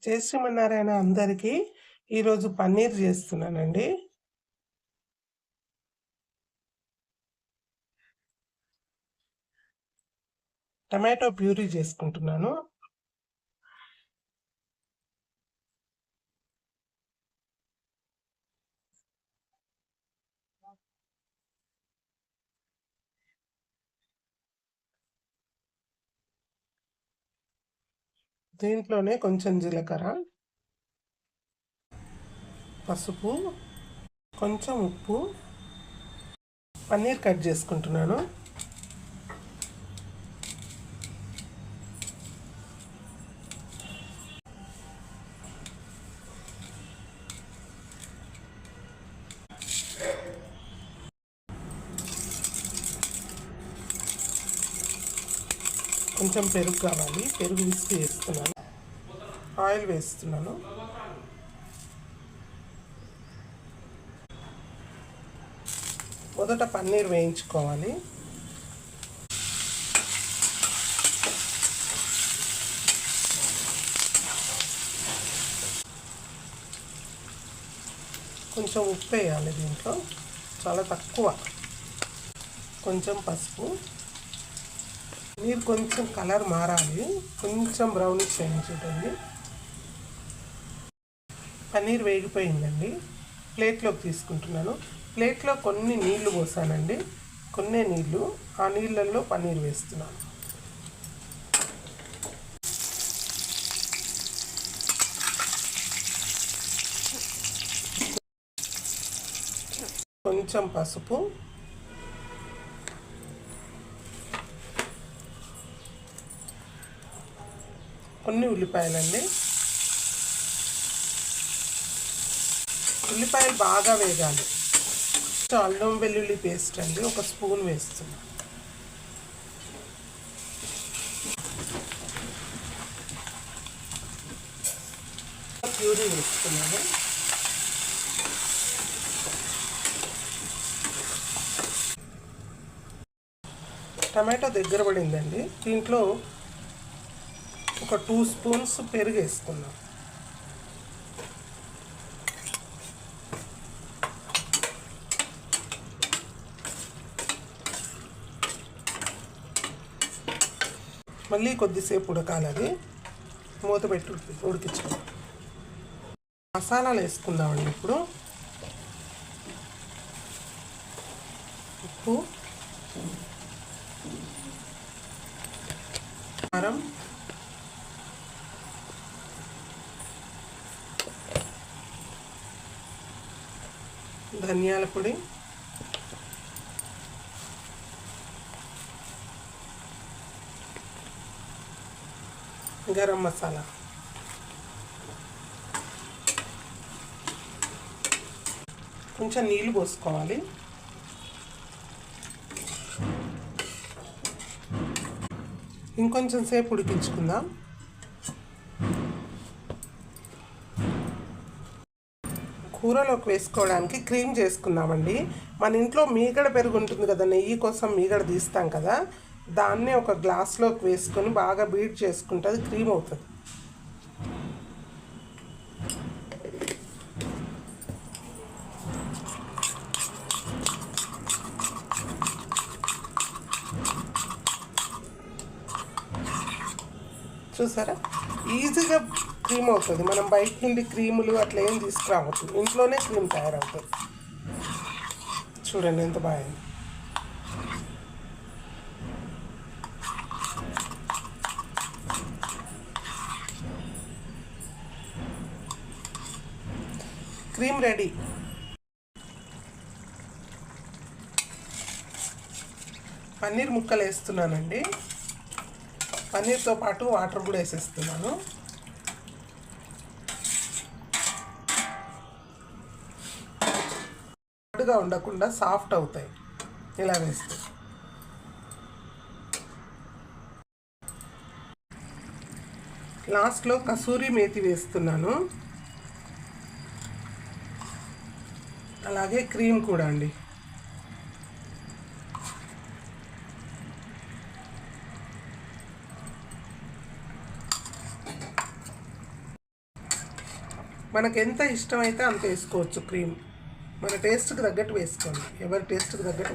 జై శ్రీమన్నారాయణ అందరికీ. ఈరోజు పన్నీర్ చేస్తున్నానండి. టమాటో ప్యూరీ చేసుకుంటున్నాను. దీంట్లోనే కొంచెం జీలకర్ర, పసుపు, కొంచెం ఉప్పు, పన్నీర్ కట్ చేసుకుంటున్నాను. కొంచెం పెరుగు కావాలి, పెరుగు విసికి వేస్తున్నాను. ఆయిల్ వేస్తున్నాను. మొదట పన్నీర్ వేయించుకోవాలి. కొంచెం ఉప్పు వేయాలి దీంట్లో, చాలా తక్కువ. కొంచెం పసుపు. పన్నీర్ కొంచెం కలర్ మారాలి, కొంచెం బ్రౌనిష్ అయింది చూడండి. పన్నీర్ వేగిపోయిందండి. ప్లేట్లోకి తీసుకుంటున్నాను. ప్లేట్లో కొన్ని నీళ్లు పోసానండి, కొన్ని నీళ్లు. ఆ నీళ్ళల్లో పన్నీర్ వేస్తున్నాను. కొంచెం పసుపు, కొన్ని ఉల్లిపాయలండి. ఉల్లిపాయలు బాగా వేగాలి. అల్లం వెల్లుల్లి పేస్ట్ అండి, ఒక స్పూన్ వేస్తున్నాను. ప్యూరీ వేస్తున్నాను. టమాటో దగ్గర పడిందండి. దీంట్లో ఒక 2 స్పూన్స్ పెరుగు వేసుకున్నాం. మళ్ళీ కొద్దిసేపు ఉడకాలి. అది మూత పెట్టి ఉడికించుకుందాం. మసాలాలు వేసుకుందామండి ఇప్పుడు. ఉప్పు, కారం, ధనియాల పొడి, గరం మసాలా, కొంచెం నీళ్ళు పోసుకోవాలి. ఇంకొంచెం సేపు ఉడికించుకుందాం. కూరలోకి వేసుకోవడానికి క్రీమ్ చేసుకుందామండి. మన ఇంట్లో మీగడ పెరుగు ఉంటుంది కదా, నెయ్యి కోసం మీగడ తీస్తాం కదా, దాన్నే ఒక గ్లాస్లోకి వేసుకొని బాగా బీట్ చేసుకుంటే అది క్రీమ్ అవుతుంది. చూసారా, ఈజీగా క్రీమ్ అవుతుంది. మనం బయట నుండి క్రీములు అట్లా ఏం తీసుకురావద్దు, ఇంట్లోనే క్రీమ్ తయారవుతుంది. చూడండి ఎంత బాగుంది. Cream ready. పన్నీర్ ముక్కలు వేస్తున్నానండి. పన్నీర్తో పాటు వాటర్ కూడా వేసేస్తున్నాను. హార్డ్గా ఉండకుండా సాఫ్ట్ అవుతాయి ఇలా వేస్తే. లాస్ట్లో కసూరి మేతి వేస్తున్నాను. అలాగే క్రీమ్ కూడా అండి. మనకు ఎంత ఇష్టమైతే అంత వేసుకోవచ్చు క్రీమ్. మన టేస్ట్కి తగ్గట్టు వేసుకోండి, ఎవరి టేస్ట్కి తగ్గట్టు